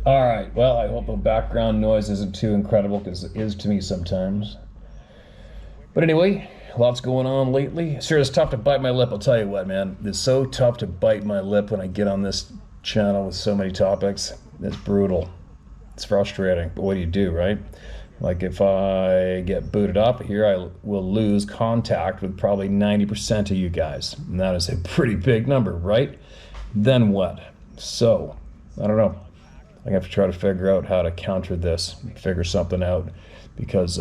All right. Well, I hope the background noise isn't too incredible because it is to me sometimes. But anyway, lots going on lately. Sure, it's tough to bite my lip. I'll tell you what, man. It's so tough to bite my lip when I get on this channel with so many topics. It's brutal. It's frustrating. But what do you do, right? Like if I get booted up here, I will lose contact with probably 90% of you guys. And that is a pretty big number, right? Then what? So, I don't know. I have to try to figure out how to counter this, figure something out, because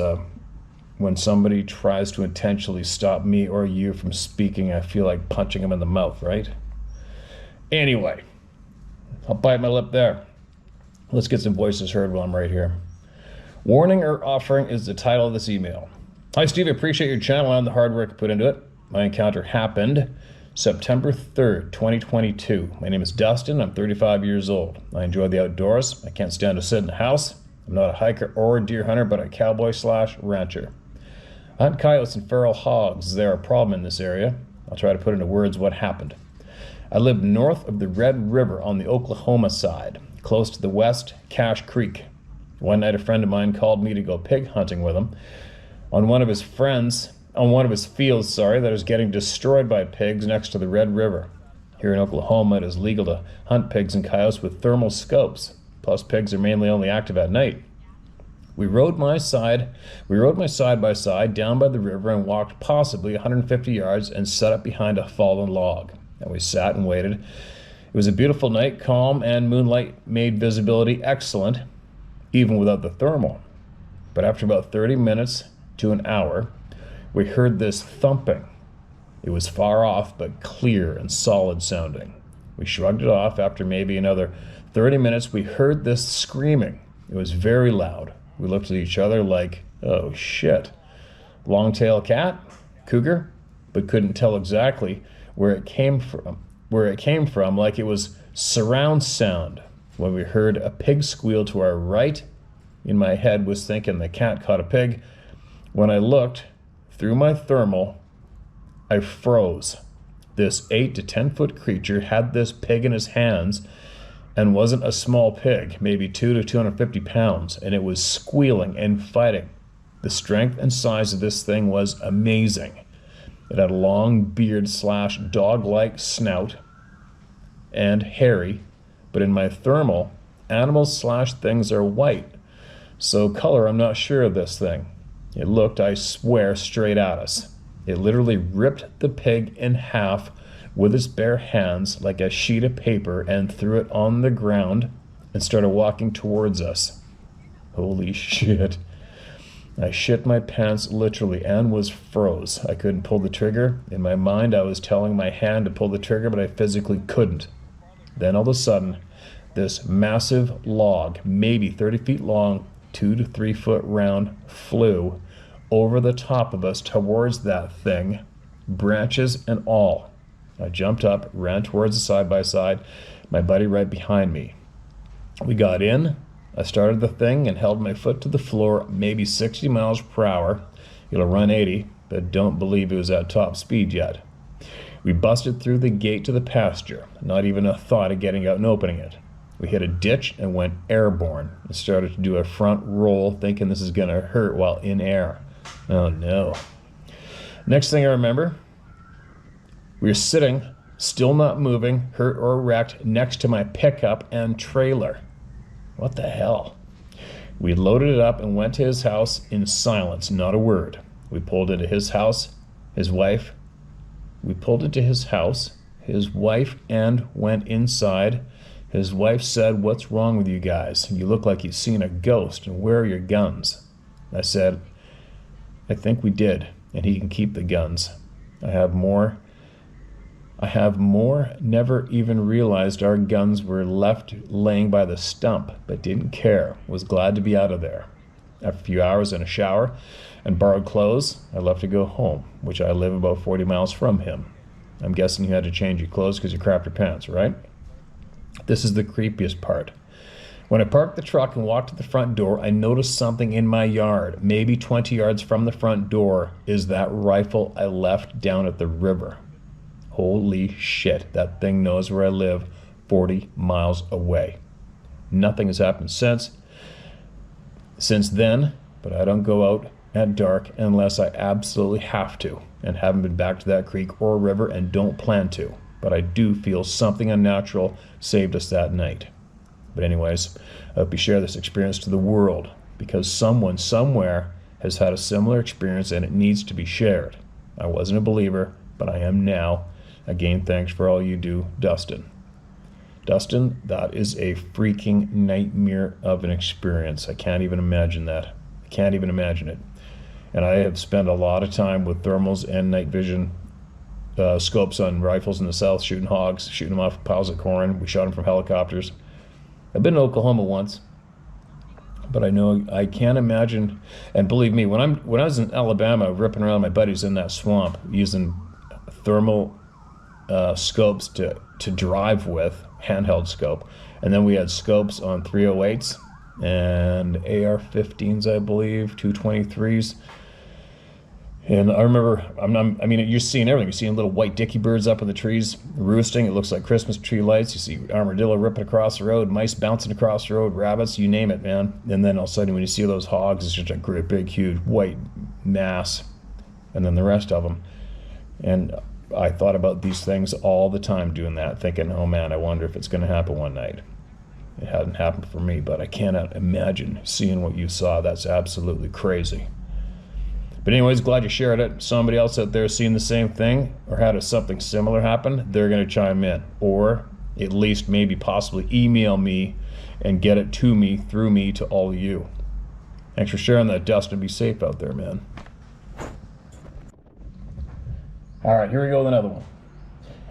when somebody tries to intentionally stop me or you from speaking, I feel like punching them in the mouth, right? Anyway, I'll bite my lip there. Let's get some voices heard while I'm right here. Warning or offering is the title of this email. Hi, Steve. I appreciate your channel and the hard work you put into it. My encounter happened September 3rd, 2022. My name is Dustin. I'm 35 years old. I enjoy the outdoors. I can't stand to sit in the house. I'm not a hiker or a deer hunter, but a cowboy/rancher. I hunt coyotes and feral hogs. They're a problem in this area. I'll try to put into words what happened. I live north of the Red River on the Oklahoma side, close to the West Cache Creek. One night a friend of mine called me to go pig hunting with him on one of his fields, that is getting destroyed by pigs next to the Red River. Here in Oklahoma, it is legal to hunt pigs and coyotes with thermal scopes. Plus, pigs are mainly only active at night. We rode my side by side down by the river and walked possibly 150 yards and set up behind a fallen log. And we sat and waited. It was a beautiful night, calm, and moonlight made visibility excellent, even without the thermal. But after about 30 minutes to an hour, we heard this thumping. It was far off, but clear and solid sounding. We shrugged it off. After maybe another 30 minutes, we heard this screaming. It was very loud. We looked at each other like, oh shit. Long-tailed cat? Cougar? But couldn't tell exactly where it came from, like it was surround sound. When we heard a pig squeal to our right, in my head was thinking the cat caught a pig. When I looked through my thermal, I froze. This 8 to 10 foot creature had this pig in his hands and wasn't a small pig, maybe 2 to 250 pounds, and it was squealing and fighting. The strength and size of this thing was amazing. It had a long beard/dog-like snout and hairy, but in my thermal, animals/things are white. So color, I'm not sure of this thing. It looked, I swear, straight at us. It literally ripped the pig in half with its bare hands like a sheet of paper and threw it on the ground and started walking towards us. Holy shit. I shit my pants literally and was froze. I couldn't pull the trigger. In my mind, I was telling my hand to pull the trigger, but I physically couldn't. Then all of a sudden, this massive log, maybe 30 feet long, 2 to 3 foot round, flew over the top of us towards that thing, branches and all. I jumped up, ran towards the side-by-side, my buddy right behind me. We got in. I started the thing and held my foot to the floor, maybe 60 miles per hour. It'll run 80, but don't believe it was at top speed yet. We busted through the gate to the pasture, not even a thought of getting out and opening it. We hit a ditch and went airborne and started to do a front roll, thinking this is going to hurt while in air. Oh no. Next thing I remember, we were sitting, still not moving, hurt or wrecked, next to my pickup and trailer. What the hell? We loaded it up and went to his house in silence, not a word. We pulled into his house, his wife and went inside. His wife said, "What's wrong with you guys? You look like you've seen a ghost, and where are your guns?" I said, "I think we did, and he can keep the guns. I have more. Never even realized our guns were left laying by the stump, but didn't care. Was glad to be out of there. After a few hours in a shower and borrowed clothes, I left to go home, which I live about 40 miles from him. I'm guessing you had to change your clothes because you crapped your pants, right? This is the creepiest part. When I parked the truck and walked to the front door, I noticed something in my yard. Maybe 20 yards from the front door is that rifle I left down at the river. Holy shit, that thing knows where I live 40 miles away. Nothing has happened since then, but I don't go out at dark unless I absolutely have to, and haven't been back to that creek or river and don't plan to. But I do feel something unnatural saved us that night. But anyways, I hope you share this experience to the world, because someone somewhere has had a similar experience and it needs to be shared. I wasn't a believer, but I am now. Again, thanks for all you do, Dustin. Dustin, that is a freaking nightmare of an experience. I can't even imagine that. I can't even imagine it. And I have spent a lot of time with thermals and night vision scopes on rifles in the south, shooting hogs, shooting them off piles of corn. We shot them from helicopters. I've been to Oklahoma once, but I know I can't imagine. And believe me, when I was in Alabama, ripping around my buddies in that swamp using thermal scopes to drive with, handheld scope, and then we had scopes on 308s and AR-15s, I believe, 223s. And I remember, I mean, you're seeing everything. You're seeing little white dicky birds up in the trees roosting. It looks like Christmas tree lights. You see armadillo ripping across the road, mice bouncing across the road, rabbits, you name it, man. And then all of a sudden when you see those hogs, it's just a great big, huge white mass. And then the rest of them. And I thought about these things all the time doing that, thinking, oh man, I wonder if it's going to happen one night. It hadn't happened for me, but I cannot imagine seeing what you saw. That's absolutely crazy. But anyways, glad you shared it. Somebody else out there seeing the same thing or had something similar happen, they're going to chime in. Or at least maybe possibly email me and get it to me, through me, to all of you. Thanks for sharing that, Dustin. Be safe out there, man. All right, here we go with another one.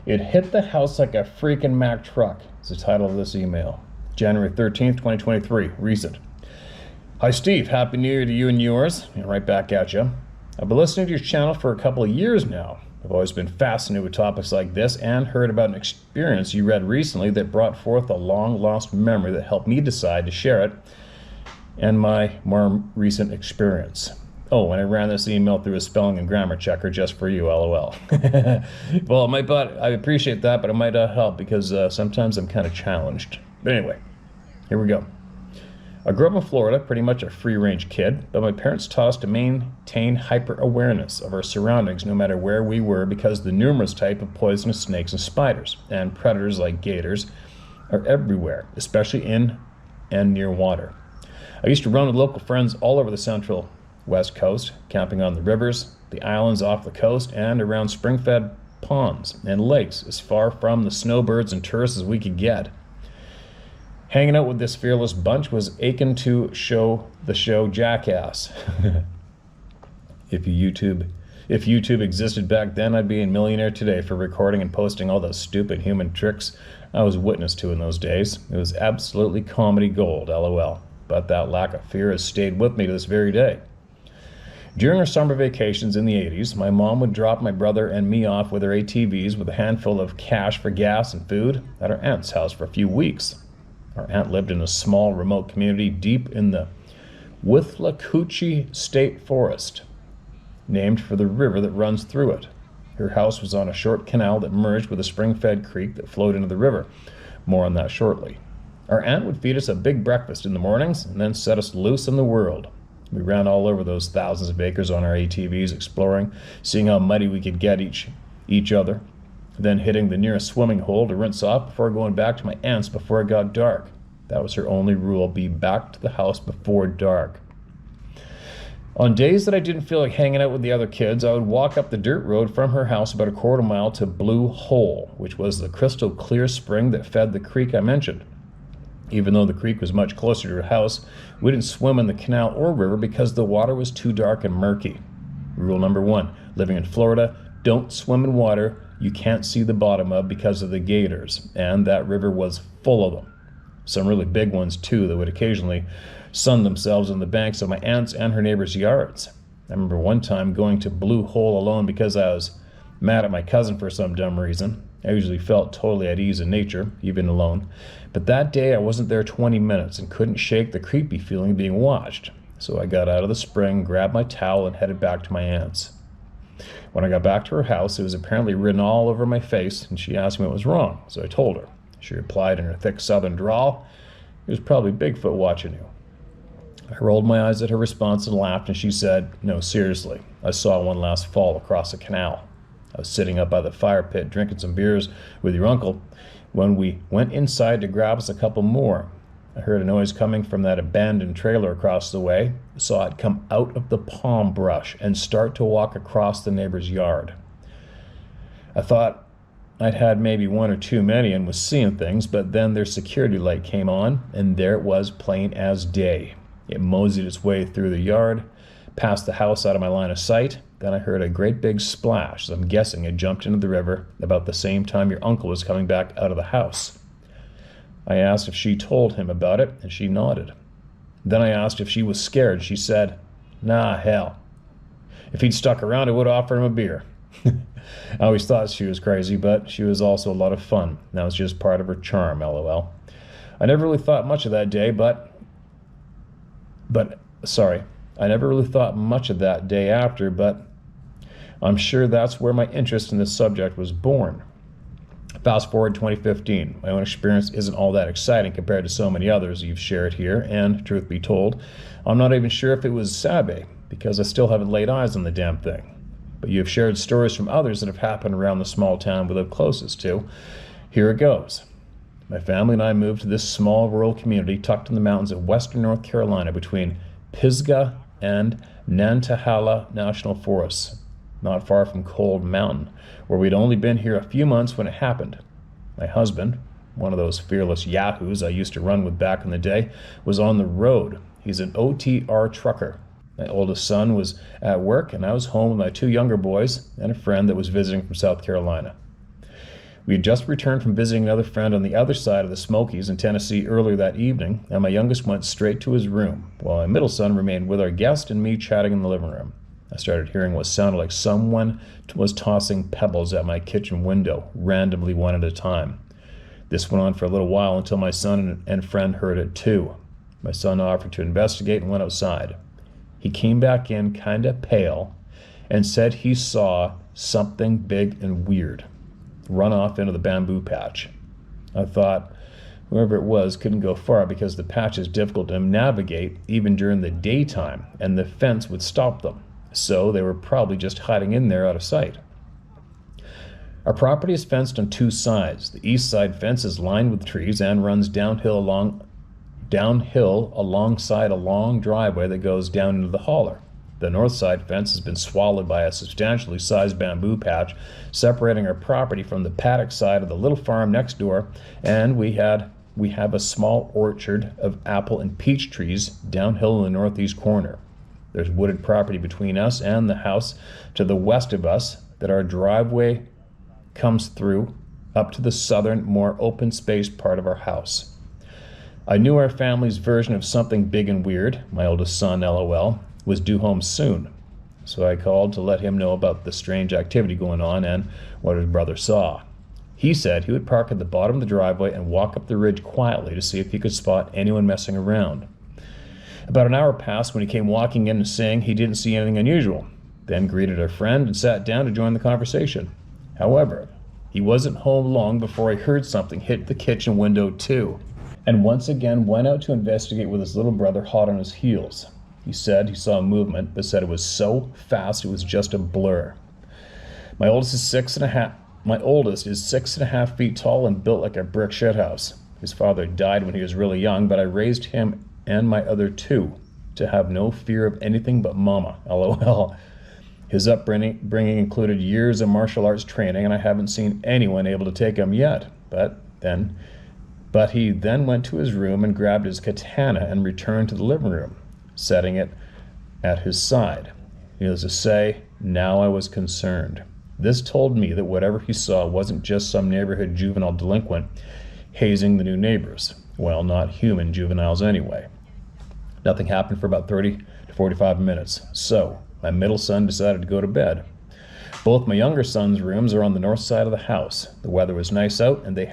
It hit the house like a freaking Mack truck. It's the title of this email. January 13th, 2023, recent. Hi, Steve. Happy New Year to you and yours. And right back at you. I've been listening to your channel for a couple of years now. I've always been fascinated with topics like this and heard about an experience you read recently that brought forth a long-lost memory that helped me decide to share it and my more recent experience. Oh, and I ran this email through a spelling and grammar checker just for you, LOL. Well, I appreciate that, but it might not help because sometimes I'm kind of challenged. But anyway, here we go. I grew up in Florida, pretty much a free-range kid, but my parents taught us to maintain hyper-awareness of our surroundings no matter where we were because the numerous type of poisonous snakes and spiders and predators like gators are everywhere, especially in and near water. I used to run with local friends all over the central West Coast, camping on the rivers, the islands off the coast, and around spring-fed ponds and lakes as far from the snowbirds and tourists as we could get. Hanging out with this fearless bunch was akin to the show Jackass. If YouTube existed back then, I'd be a millionaire today for recording and posting all those stupid human tricks I was witness to in those days. It was absolutely comedy gold, LOL. But that lack of fear has stayed with me to this very day. During our summer vacations in the 80s, my mom would drop my brother and me off with her ATVs with a handful of cash for gas and food at our aunt's house for a few weeks. Our aunt lived in a small, remote community deep in the Withlacoochee State Forest, named for the river that runs through it. Her house was on a short canal that merged with a spring-fed creek that flowed into the river. More on that shortly. Our aunt would feed us a big breakfast in the mornings and then set us loose in the world. We ran all over those thousands of acres on our ATVs, exploring, seeing how muddy we could get each other, then hitting the nearest swimming hole to rinse off before going back to my aunt's before it got dark. That was her only rule, be back to the house before dark. On days that I didn't feel like hanging out with the other kids, I would walk up the dirt road from her house about a quarter mile to Blue Hole, which was the crystal clear spring that fed the creek I mentioned. Even though the creek was much closer to her house, we didn't swim in the canal or river because the water was too dark and murky. Rule number 1, living in Florida, don't swim in water you can't see the bottom of because of the gators, and that river was full of them. Some really big ones too that would occasionally sun themselves on the banks of my aunt's and her neighbors' yards. I remember one time going to Blue Hole alone because I was mad at my cousin for some dumb reason. I usually felt totally at ease in nature, even alone. But that day I wasn't there 20 minutes and couldn't shake the creepy feeling of being watched. So I got out of the spring, grabbed my towel, and headed back to my aunt's. When I got back to her house, it was apparently written all over my face, and she asked me what was wrong, so I told her. She replied in her thick southern drawl, There's probably Bigfoot watching you. I rolled my eyes at her response and laughed, and she said, no, seriously, I saw one last fall across the canal. I was sitting up by the fire pit drinking some beers with your uncle when we went inside to grab us a couple more. I heard a noise coming from that abandoned trailer across the way, saw it come out of the palm brush and start to walk across the neighbor's yard. I thought I'd had maybe one or two many and was seeing things, but then their security light came on, and there it was, plain as day. It moseyed its way through the yard, past the house out of my line of sight. Then I heard a great big splash, as I'm guessing it jumped into the river about the same time your uncle was coming back out of the house. I asked if she told him about it, and she nodded. Then I asked if she was scared. She said, nah, hell. If he'd stuck around, I would have offered him a beer. I always thought she was crazy, but she was also a lot of fun. That was just part of her charm, LOL. I never really thought much of that day, I never really thought much of that day after, but I'm sure that's where my interest in this subject was born. Fast forward 2015. My own experience isn't all that exciting compared to so many others you've shared here, and truth be told, I'm not even sure if it was Sabe, because I still haven't laid eyes on the damn thing. But you have shared stories from others that have happened around the small town we live closest to. Here it goes. My family and I moved to this small rural community tucked in the mountains of western North Carolina between Pisgah and Nantahala National Forests, not far from Cold Mountain, where we'd only been here a few months when it happened. My husband, one of those fearless yahoos I used to run with back in the day, was on the road. He's an OTR trucker. My oldest son was at work, and I was home with my two younger boys and a friend that was visiting from South Carolina. We had just returned from visiting another friend on the other side of the Smokies in Tennessee earlier that evening, and my youngest went straight to his room, while my middle son remained with our guest and me chatting in the living room. I started hearing what sounded like someone was tossing pebbles at my kitchen window, randomly one at a time. This went on for a little while until my son and friend heard it too. My son offered to investigate and went outside. He came back in kinda pale and said he saw something big and weird run off into the bamboo patch. I thought whoever it was couldn't go far because the patch is difficult to navigate even during the daytime, and the fence would stop them. So they were probably just hiding in there out of sight. Our property is fenced on two sides. The east side fence is lined with trees and runs downhill alongside a long driveway that goes down into the holler. The north side fence has been swallowed by a substantially sized bamboo patch, separating our property from the paddock side of the little farm next door, and we have a small orchard of apple and peach trees downhill in the northeast corner. There's wooded property between us and the house to the west of us that our driveway comes through up to the southern, more open space part of our house. I knew our family's version of something big and weird, my oldest son, LOL, was due home soon. So I called to let him know about the strange activity going on and what his brother saw. He said he would park at the bottom of the driveway and walk up the ridge quietly to see if he could spot anyone messing around. About an hour passed when he came walking in and saying he didn't see anything unusual, then greeted our friend and sat down to join the conversation. However, he wasn't home long before he heard something hit the kitchen window too, and once again went out to investigate with his little brother hot on his heels. He said he saw a movement, but said it was so fast it was just a blur. My oldest is 6.5 feet tall and built like a brick shithouse. His father died when he was really young, but I raised him and my other two to have no fear of anything but mama, LOL. His upbringing included years of martial arts training, and I haven't seen anyone able to take him yet. But he then went to his room and grabbed his katana and returned to the living room, setting it at his side. Needless to say, now I was concerned. This told me that whatever he saw wasn't just some neighborhood juvenile delinquent hazing the new neighbors. Well, not human juveniles anyway. Nothing happened for about 30 to 45 minutes. So my middle son decided to go to bed. Both my younger son's rooms are on the north side of the house. The weather was nice out, and they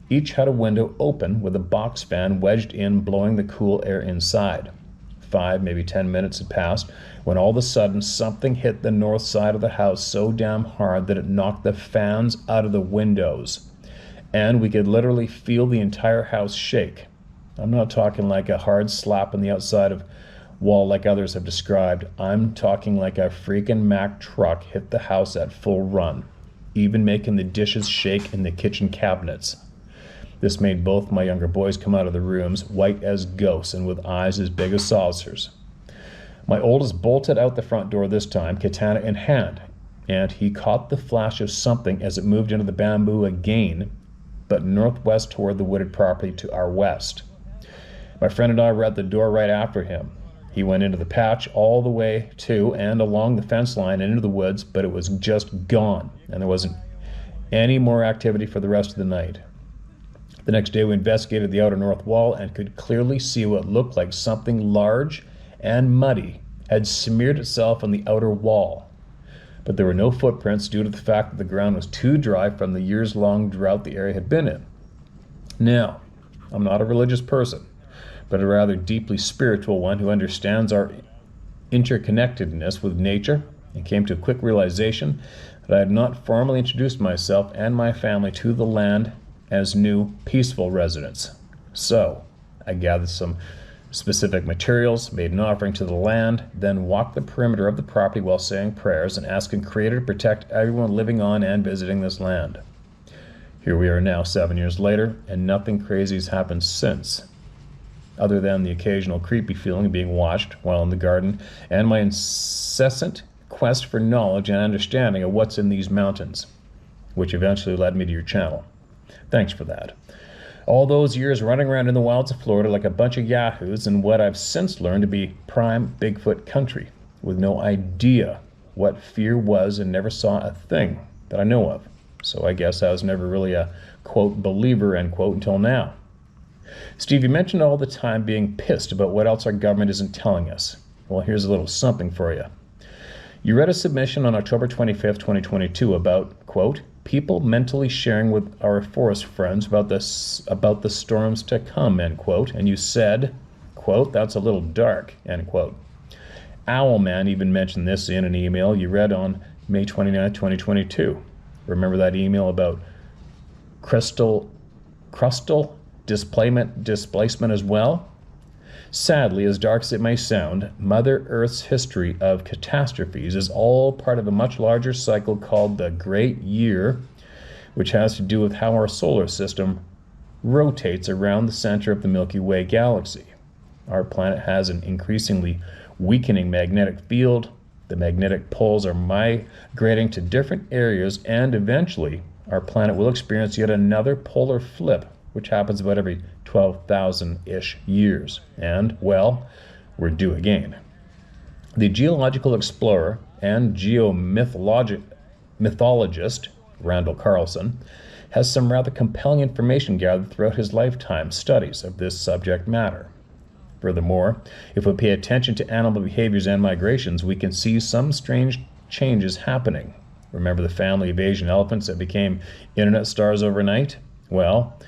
each had a window open with a box fan wedged in, blowing the cool air inside. 5, maybe 10 minutes had passed when all of a sudden something hit the north side of the house so damn hard that it knocked the fans out of the windows, and we could literally feel the entire house shake. I'm not talking like a hard slap on the outside of wall like others have described. I'm talking like a freaking Mack truck hit the house at full run, even making the dishes shake in the kitchen cabinets. This made both my younger boys come out of the rooms white as ghosts and with eyes as big as saucers. My oldest bolted out the front door this time, katana in hand, and he caught the flash of something as it moved into the bamboo again, but northwest toward the wooded property to our west. My friend and I were at the door right after him. He went into the patch all the way to and along the fence line and into the woods, but it was just gone, and there wasn't any more activity for the rest of the night. The next day we investigated the outer north wall and could clearly see what looked like something large and muddy had smeared itself on the outer wall. But there were no footprints due to the fact that the ground was too dry from the years-long drought the area had been in. Now, I'm not a religious person, but a rather deeply spiritual one who understands our interconnectedness with nature and came to a quick realization that I had not formally introduced myself and my family to the land as new, peaceful residents. So, I gathered some specific materials, made an offering to the land, then walked the perimeter of the property while saying prayers and asking Creator to protect everyone living on and visiting this land. Here we are now, 7 years later, and nothing crazy has happened since, other than the occasional creepy feeling of being watched while in the garden, and my incessant quest for knowledge and understanding of what's in these mountains, which eventually led me to your channel. Thanks for that. All those years running around in the wilds of Florida like a bunch of yahoos in what I've since learned to be prime Bigfoot country, with no idea what fear was and never saw a thing that I know of. So I guess I was never really a, quote, believer, end quote, until now. Steve, you mentioned all the time being pissed about what else our government isn't telling us. Well, here's a little something for you. You read a submission on October 25th, 2022 about, quote, people mentally sharing with our forest friends about the storms to come, end quote, and you said, quote, that's a little dark, end quote. Owlman even mentioned this in an email you read on May 29, 2022. Remember that email about crustal displacement as well? Sadly, as dark as it may sound, Mother Earth's history of catastrophes is all part of a much larger cycle called the Great Year, which has to do with how our solar system rotates around the center of the Milky Way galaxy. Our planet has an increasingly weakening magnetic field. The magnetic poles are migrating to different areas, and eventually our planet will experience yet another polar flip, which happens about every 12,000-ish years. And, well, we're due again. The geological explorer and geomythologist, Randall Carlson, has some rather compelling information gathered throughout his lifetime studies of this subject matter. Furthermore, if we pay attention to animal behaviors and migrations, we can see some strange changes happening. Remember the family of Asian elephants that became internet stars overnight? Well,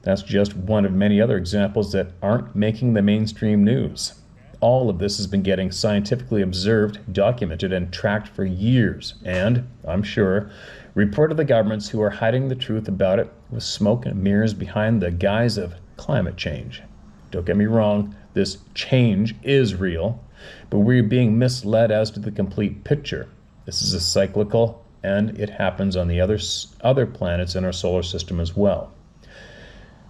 that's just one of many other examples that aren't making the mainstream news. All of this has been getting scientifically observed, documented, and tracked for years, and, I'm sure, reported to the governments who are hiding the truth about it with smoke and mirrors behind the guise of climate change. Don't get me wrong, this change is real, but we're being misled as to the complete picture. This is a cyclical, and it happens on the other planets in our solar system as well.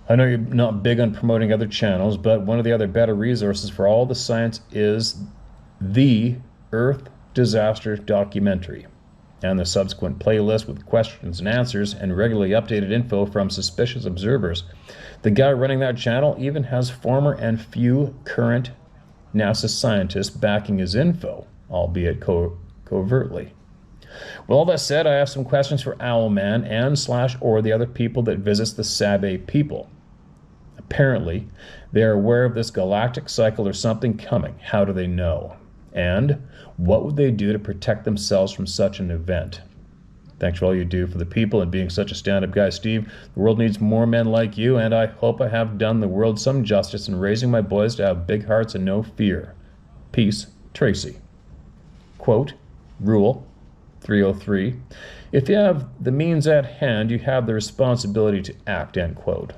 I know you're not big on promoting other channels, but one of the other better resources for all the science is the Earth Disaster Documentary and the subsequent playlist with questions and answers and regularly updated info from suspicious observers. The guy running that channel even has former and few current NASA scientists backing his info, albeit covertly. With all that said, I have some questions for Owlman and /or the other people that visits the Sabe people. Apparently, they are aware of this galactic cycle or something coming. How do they know? And what would they do to protect themselves from such an event? Thanks for all you do for the people and being such a stand-up guy, Steve. The world needs more men like you, and I hope I have done the world some justice in raising my boys to have big hearts and no fear. Peace, Tracy. Quote, Rule 303, if you have the means at hand, you have the responsibility to act, end quote.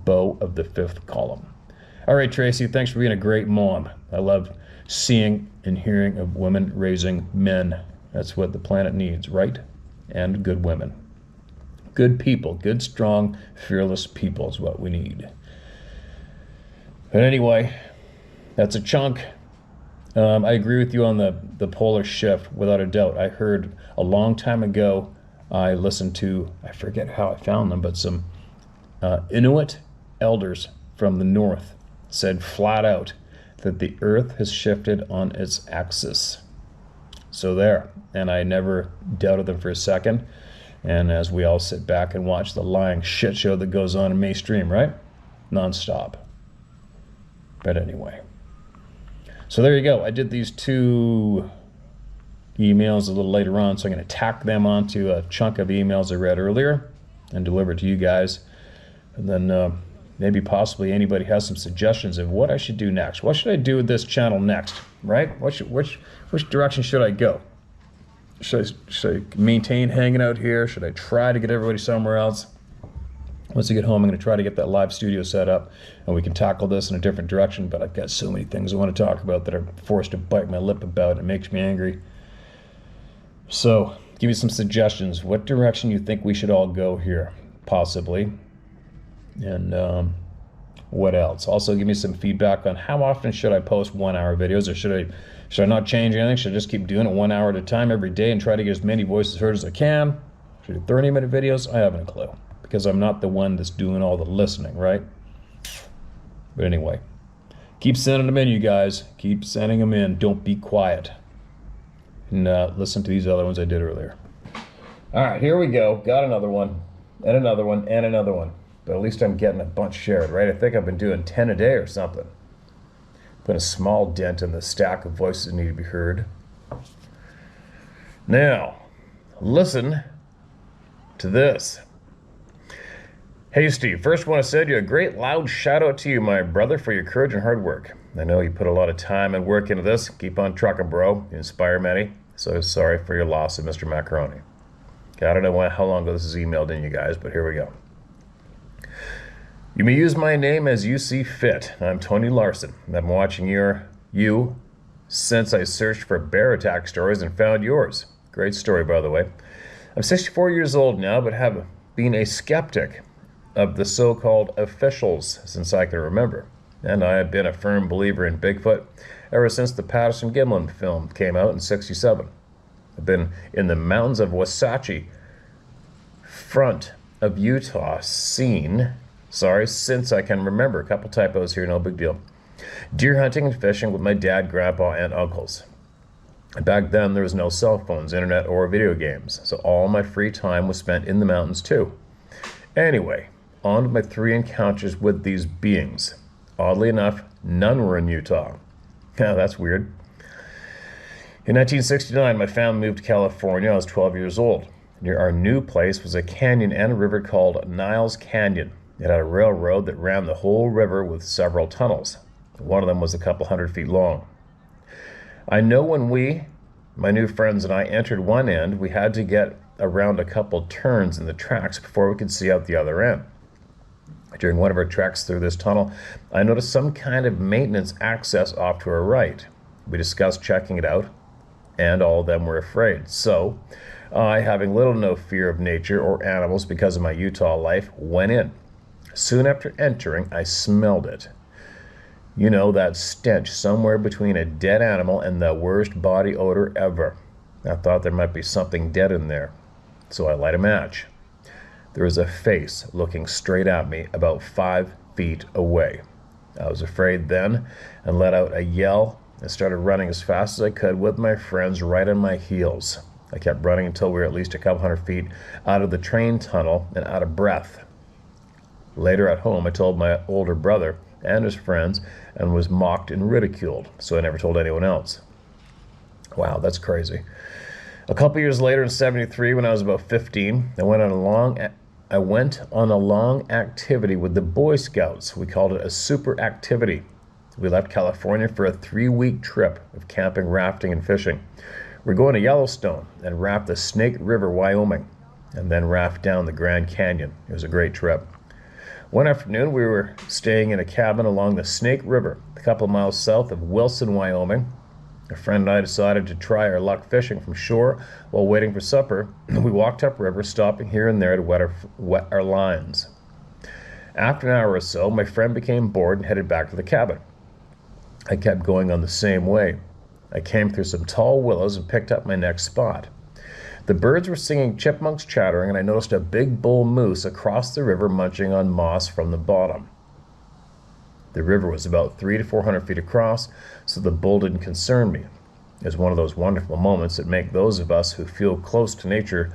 Beau of the fifth column. All right, Tracy, thanks for being a great mom. I love seeing and hearing of women raising men. That's what the planet needs, right? And good women. Good people, good, strong, fearless people is what we need. But anyway, that's a chunk. I agree with you on the polar shift, without a doubt. I heard a long time ago, I listened to, I forget how I found them, but some Inuit elders from the north said flat out that the earth has shifted on its axis. So there, and I never doubted them for a second. And as we all sit back and watch the lying shit show that goes on in mainstream, right? Nonstop. But anyway. So there you go. I did these 2 emails a little later on, so I'm going to tack them onto a chunk of emails I read earlier and deliver it to you guys. And then maybe possibly anybody has some suggestions of what I should do next. What should I do with this channel next, right? Which direction should I go? Should I maintain hanging out here? Should I try to get everybody somewhere else? Once I get home, I'm going to try to get that live studio set up, and we can tackle this in a different direction, but I've got so many things I want to talk about that I'm forced to bite my lip about. It makes me angry. So, give me some suggestions. What direction you think we should all go here, possibly? And what else? Also, give me some feedback on how often should I post 1-hour videos, or should I not change anything? Should I just keep doing it 1 hour at a time every day and try to get as many voices heard as I can? Should I do 30-minute videos? I haven't a clue, because I'm not the one that's doing all the listening, right? But anyway, keep sending them in, you guys. Keep sending them in. Don't be quiet. And listen to these other ones I did earlier. All right, here we go. Got another one, and another one, and another one. But at least I'm getting a bunch shared, right? I think I've been doing 10 a day or something. Put a small dent in the stack of voices that need to be heard. Now, listen to this. Hey, Steve. First want to send you a great loud shout out to you, my brother, for your courage and hard work. I know you put a lot of time and work into this. Keep on trucking, bro. You inspire many. So sorry for your loss of Mr. Macaroni. Okay, I don't know how long ago this is emailed in, you guys, but here we go. You may use my name as you see fit. I'm Tony Larson. I've been watching you since I searched for bear attack stories and found yours. Great story, by the way. I'm 64 years old now, but have been a skeptic of the so-called officials since I can remember. And I have been a firm believer in Bigfoot ever since the Patterson-Gimlin film came out in '67. I've been in the mountains of Wasatch Front of Utah since I can remember. A couple typos here, no big deal. Deer hunting and fishing with my dad, grandpa, and uncles. Back then, there was no cell phones, internet, or video games, so all my free time was spent in the mountains too. Anyway, on to my 3 encounters with these beings. Oddly enough, none were in Utah. Yeah, that's weird. In 1969, my family moved to California. I was 12 years old. Near our new place was a canyon and a river called Niles Canyon. It had a railroad that ran the whole river with several tunnels. One of them was a couple 100 feet long. I know when my new friends and I entered one end, we had to get around a couple turns in the tracks before we could see out the other end. During one of our treks through this tunnel, I noticed some kind of maintenance access off to our right. We discussed checking it out, and all of them were afraid. So I, having little to no fear of nature or animals because of my Utah life, went in. Soon after entering, I smelled it. You know, that stench somewhere between a dead animal and the worst body odor ever. I thought there might be something dead in there, so I light a match. There was a face looking straight at me about 5 feet away. I was afraid then and let out a yell and started running as fast as I could with my friends right on my heels. I kept running until we were at least a couple 100 feet out of the train tunnel and out of breath. Later at home, I told my older brother and his friends and was mocked and ridiculed, so I never told anyone else. Wow, that's crazy. A couple years later in '73, when I was about 15, I went on a long activity with the Boy Scouts. We called it a super activity. We left California for a 3-week trip of camping, rafting, and fishing. We're going to Yellowstone and raft the Snake River, Wyoming, and then raft down the Grand Canyon. It was a great trip. One afternoon, we were staying in a cabin along the Snake River, a couple of miles south of Wilson, Wyoming. A friend and I decided to try our luck fishing from shore while waiting for supper. We walked upriver, stopping here and there to wet our lines. After an hour or so, my friend became bored and headed back to the cabin. I kept going on the same way. I came through some tall willows and picked up my next spot. The birds were singing, chipmunks chattering, and I noticed a big bull moose across the river munching on moss from the bottom. The river was about 300 to 400 feet across, so the bull didn't concern me. It was one of those wonderful moments that make those of us who feel close to nature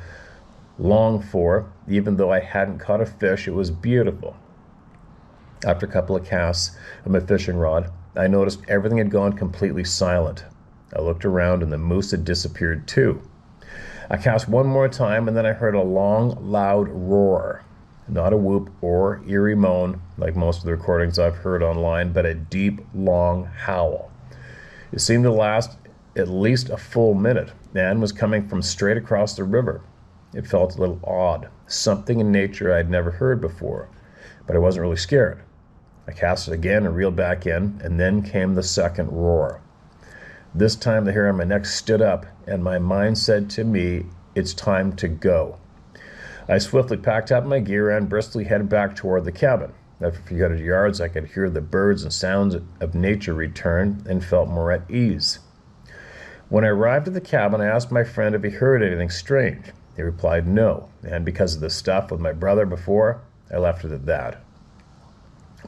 long for. Even though I hadn't caught a fish, it was beautiful. After a couple of casts of my fishing rod, I noticed everything had gone completely silent. I looked around and the moose had disappeared too. I cast one more time and then I heard a long, loud roar. Not a whoop or eerie moan like most of the recordings I've heard online, but a deep, long howl. It seemed to last at least a full minute and was coming from straight across the river. It felt a little odd, something in nature I'd never heard before, but I wasn't really scared. I cast it again and reeled back in, and then came the second roar. This time the hair on my neck stood up, and my mind said to me, it's time to go. I swiftly packed up my gear and briskly headed back toward the cabin. After a few hundred yards, I could hear the birds and sounds of nature return and felt more at ease. When I arrived at the cabin, I asked my friend if he heard anything strange. He replied no, and because of the stuff with my brother before, I left it at that.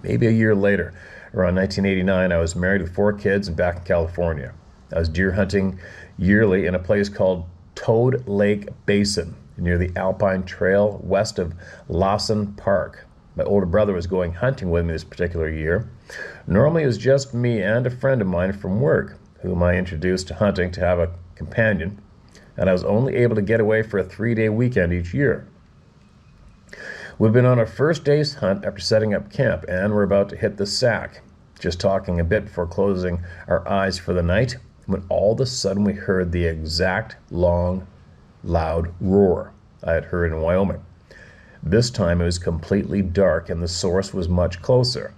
Maybe a year later, around 1989, I was married with 4 kids and back in California. I was deer hunting yearly in a place called Toad Lake Basin near the Alpine Trail west of Lawson Park. My older brother was going hunting with me this particular year. Normally it was just me and a friend of mine from work, whom I introduced to hunting to have a companion, and I was only able to get away for a 3-day weekend each year. We've been on our first day's hunt after setting up camp, and we're about to hit the sack. Just talking a bit before closing our eyes for the night, when all of a sudden we heard the exact long, loud roar I had heard in Wyoming. This time it was completely dark and the source was much closer.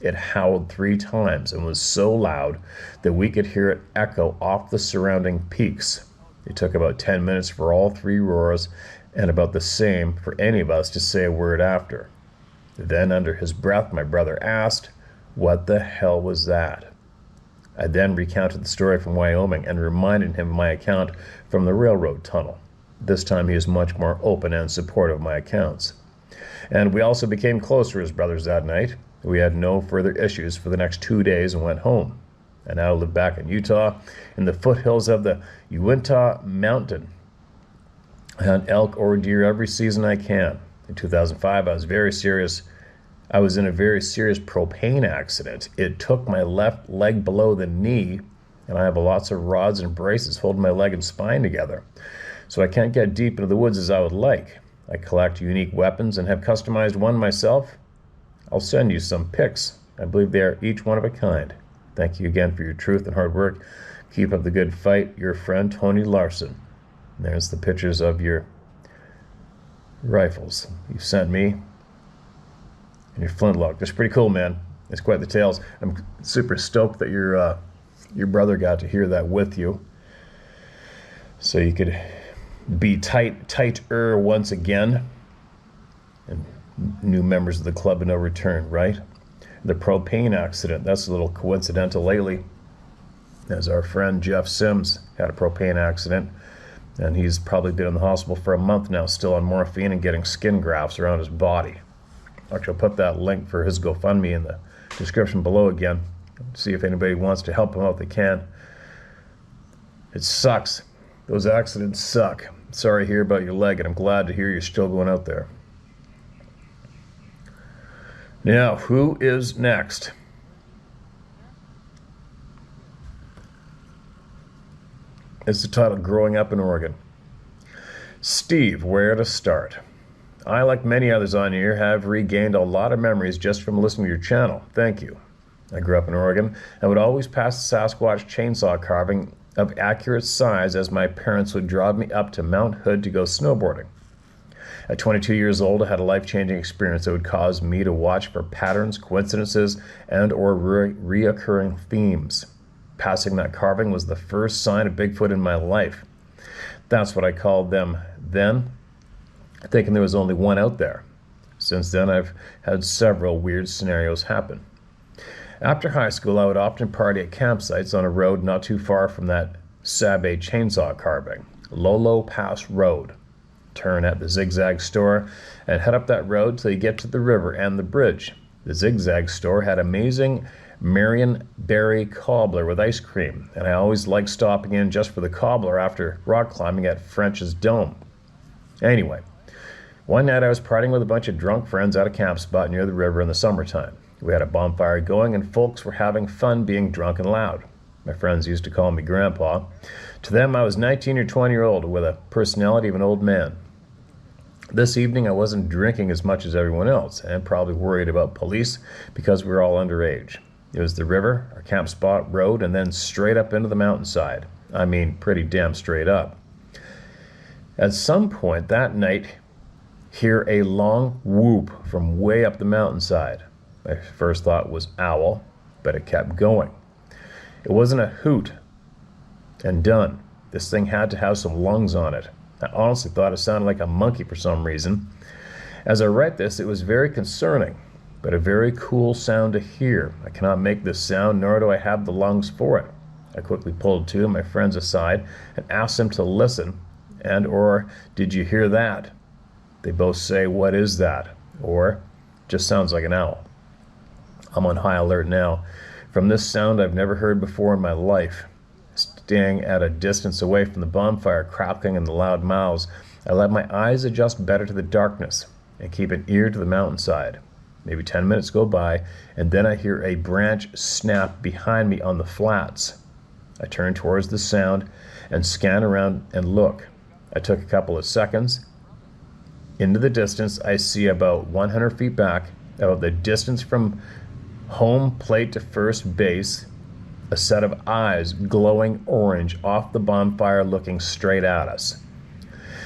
It howled 3 times and was so loud that we could hear it echo off the surrounding peaks. It took about 10 minutes for all 3 roars and about the same for any of us to say a word after. Then under his breath my brother asked, "What the hell was that?" I then recounted the story from Wyoming and reminded him of my account from the railroad tunnel. This time he was much more open and supportive of my accounts. And we also became closer as brothers that night. We had no further issues for the next 2 days and went home. I now live back in Utah in the foothills of the Uinta Mountain. I hunt elk or deer every season I can. In 2005, I was in a very serious propane accident. It took my left leg below the knee, and I have lots of rods and braces holding my leg and spine together. So I can't get deep into the woods as I would like. I collect unique weapons and have customized one myself. I'll send you some pics. I believe they are each one of a kind. Thank you again for your truth and hard work. Keep up the good fight. Your friend, Tony Larson. And there's the pictures of your rifles you sent me. And your flintlock. That's pretty cool, man. It's quite the tales. I'm super stoked that your brother got to hear that with you, so you could be tighter once again, and new members of the club of no return, right? The propane accident, that's a little coincidental lately, as our friend Jeff Sims had a propane accident, and he's probably been in the hospital for a month now, still on morphine and getting skin grafts around his body. Actually, I'll put that link for his GoFundMe in the description below again. See if anybody wants to help him out, they can. It sucks. Those accidents suck. Sorry to hear about your leg, and I'm glad to hear you're still going out there. Now, who is next? It's the title, Growing Up in Oregon. Steve, where to start? I, like many others on here, have regained a lot of memories just from listening to your channel. Thank you. I grew up in Oregon and would always pass the Sasquatch chainsaw carving of accurate size as my parents would drive me up to Mount Hood to go snowboarding. At 22 years old, I had a life-changing experience that would cause me to watch for patterns, coincidences, and or reoccurring themes. Passing that carving was the first sign of Bigfoot in my life. That's what I called them then, thinking there was only one out there. Since then, I've had several weird scenarios happen. After high school, I would often party at campsites on a road not too far from that Sabe chainsaw carving, Lolo Pass Road. Turn at the Zigzag store and head up that road till you get to the river and the bridge. The Zigzag store had amazing Marion berry cobbler with ice cream, and I always liked stopping in just for the cobbler after rock climbing at French's Dome. Anyway, one night I was partying with a bunch of drunk friends at a camp spot near the river in the summertime. We had a bonfire going and folks were having fun being drunk and loud. My friends used to call me Grandpa. To them, I was 19 or 20-year-old with a personality of an old man. This evening, I wasn't drinking as much as everyone else and probably worried about police because we were all underage. It was the river, our camp spot, road, and then straight up into the mountainside. I mean, pretty damn straight up. At some point that night, hear a long whoop from way up the mountainside. My first thought was owl, but it kept going. It wasn't a hoot and done. This thing had to have some lungs on it. I honestly thought it sounded like a monkey for some reason. As I write this, it was very concerning, but a very cool sound to hear. I cannot make this sound, nor do I have the lungs for it. I quickly pulled two of my friends aside and asked them to listen, and or, did you hear that? They both say, what is that? Or, just sounds like an owl. I'm on high alert now. From this sound I've never heard before in my life. Staying at a distance away from the bonfire crackling and the loud mouths, I let my eyes adjust better to the darkness and keep an ear to the mountainside. Maybe 10 minutes go by, and then I hear a branch snap behind me on the flats. I turn towards the sound and scan around and look. I took a couple of seconds. Into the distance, I see about 100 feet back, about the distance from home plate to first base, a set of eyes glowing orange off the bonfire looking straight at us.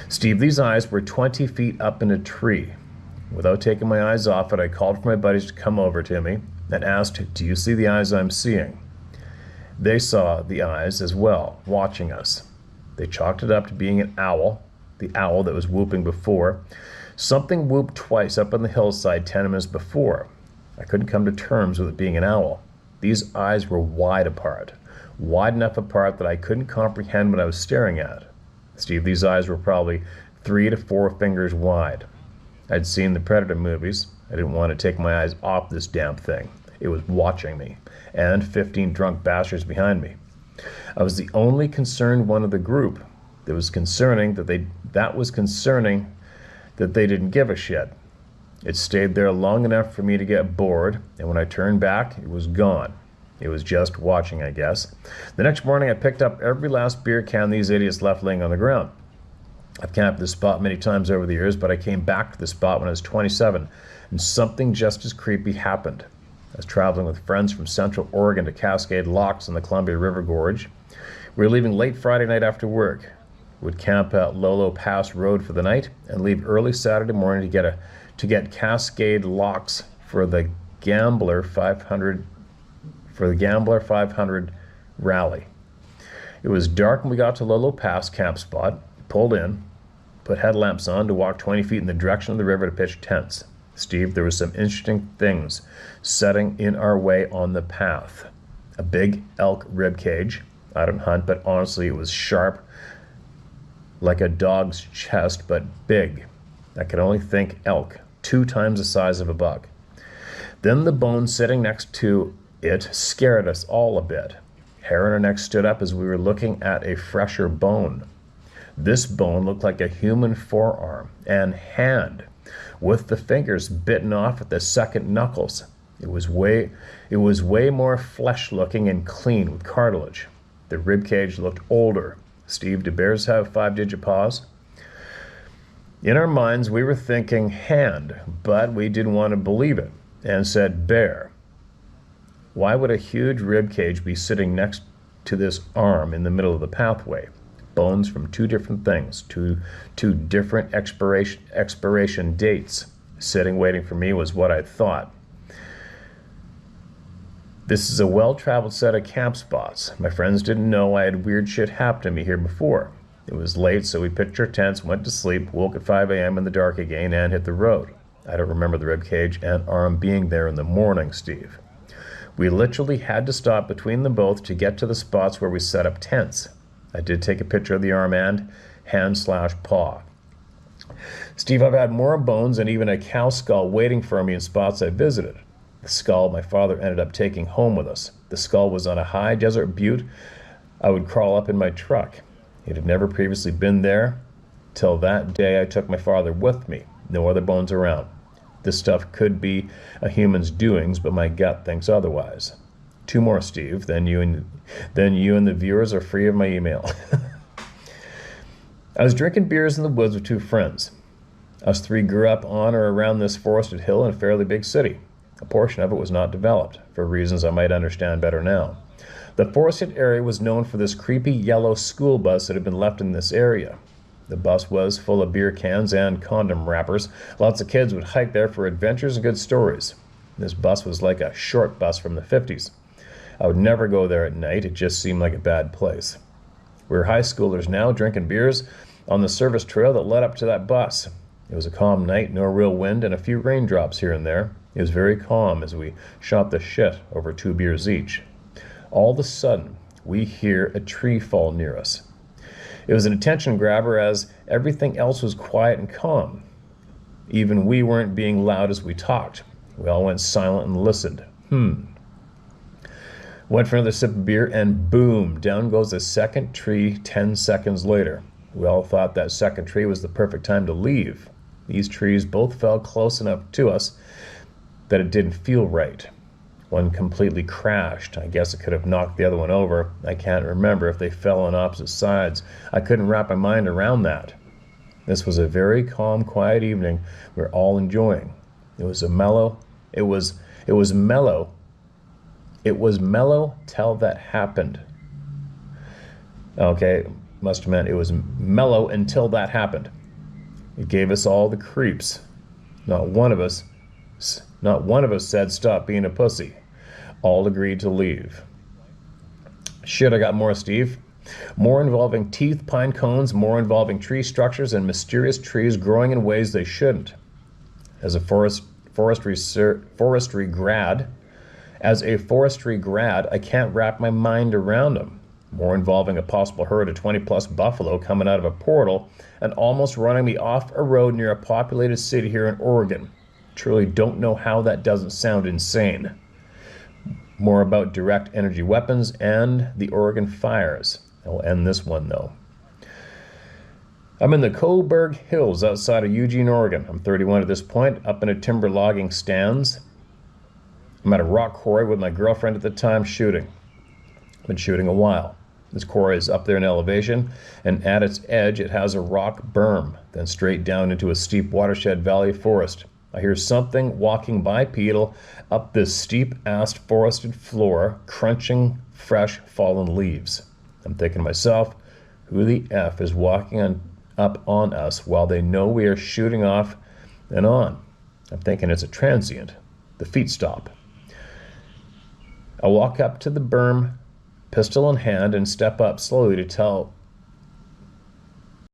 Steve, these eyes were 20 feet up in a tree. Without taking my eyes off it, I called for my buddies to come over to me and asked, do you see the eyes I'm seeing? They saw the eyes as well, watching us. They chalked it up to being an owl, the owl that was whooping before. Something whooped twice up on the hillside 10 minutes before. I couldn't come to terms with it being an owl. These eyes were wide apart, wide enough apart that I couldn't comprehend what I was staring at. Steve, these eyes were probably 3 to 4 fingers wide. I'd seen the Predator movies. I didn't want to take my eyes off this damn thing. It was watching me, and 15 drunk bastards behind me. I was the only concerned one of the group. That was concerning that they didn't give a shit. It stayed there long enough for me to get bored, and when I turned back, it was gone. It was just watching, I guess. The next morning, I picked up every last beer can these idiots left laying on the ground. I've camped this spot many times over the years, but I came back to the spot when I was 27, and something just as creepy happened. I was traveling with friends from Central Oregon to Cascade Locks in the Columbia River Gorge. We were leaving late Friday night after work. We'd camp at Lolo Pass Road for the night and leave early Saturday morning to get Cascade Locks for the Gambler 500 rally. It was dark when we got to Lolo Pass camp spot, pulled in, put headlamps on to walk 20 feet in the direction of the river to pitch tents. Steve, there was some interesting things setting in our way on the path. A big elk rib cage. I don't hunt, but honestly it was sharp like a dog's chest, but big. I could only think elk, 2 times the size of a buck. Then the bone sitting next to it scared us all a bit. Hair on our neck stood up as we were looking at a fresher bone. This bone looked like a human forearm and hand, with the fingers bitten off at the second knuckles. It was way more flesh-looking and clean with cartilage. The rib cage looked older. Steve, do bears have 5-digit paws? In our minds, we were thinking hand, but we didn't want to believe it and said bear. Why would a huge rib cage be sitting next to this arm in the middle of the pathway? Bones from two different things, two different expiration dates. Sitting waiting for me was what I thought. This is a well-traveled set of camp spots. My friends didn't know I had weird shit happen to me here before. It was late, so we pitched our tents, went to sleep, woke at 5 a.m. in the dark again, and hit the road. I don't remember the ribcage and arm being there in the morning, Steve. We literally had to stop between them both to get to the spots where we set up tents. I did take a picture of the arm and hand/paw. Steve, I've had more bones and even a cow skull waiting for me in spots I visited. The skull my father ended up taking home with us. The skull was on a high desert butte I would crawl up in my truck. It had never previously been there till that day I took my father with me. No other bones around. This stuff could be a human's doings, but my gut thinks otherwise. 2 more, Steve. Then you and the viewers are free of my email. I was drinking beers in the woods with 2 friends. Us 3 grew up on or around this forested hill in a fairly big city. A portion of it was not developed, for reasons I might understand better now. The forested area was known for this creepy yellow school bus that had been left in this area. The bus was full of beer cans and condom wrappers. Lots of kids would hike there for adventures and good stories. This bus was like a short bus from the 50s. I would never go there at night. It just seemed like a bad place. We were high schoolers now, drinking beers on the service trail that led up to that bus. It was a calm night, no real wind, and a few raindrops here and there. It was very calm as we shot the shit over 2 beers each. All of a sudden, we hear a tree fall near us. It was an attention grabber as everything else was quiet and calm. Even we weren't being loud as we talked. We all went silent and listened. Went for another sip of beer and boom, down goes the second tree 10 seconds later. We all thought that second tree was the perfect time to leave. These trees both fell close enough to us that it didn't feel right. One completely crashed. I guess it could have knocked the other one over. I can't remember if they fell on opposite sides. I couldn't wrap my mind around that. This was a very calm, quiet evening we were all enjoying. It was mellow till that happened. Okay, must have meant it was mellow until that happened. It gave us all the creeps. Not one of us said stop being a pussy. All agreed to leave. Shit, I got more, Steve. More involving teeth, pine cones, more involving tree structures and mysterious trees growing in ways they shouldn't. As a forestry grad, I can't wrap my mind around them. More involving a possible herd of 20-plus buffalo coming out of a portal and almost running me off a road near a populated city here in Oregon. Truly don't know how that doesn't sound insane. More about direct energy weapons and the Oregon fires. I'll end this one, though. I'm in the Coburg Hills outside of Eugene, Oregon. I'm 31 at this point, up in a timber logging stands. I'm at a rock quarry with my girlfriend at the time shooting. Been shooting a while. This quarry is up there in elevation, and at its edge it has a rock berm, then straight down into a steep watershed valley forest. I hear something walking bipedal up this steep-assed forested floor, crunching fresh fallen leaves. I'm thinking to myself, who the F is walking up on us while they know we are shooting off and on? I'm thinking it's a transient. The feet stop. I walk up to the berm, pistol in hand, and step up slowly to tell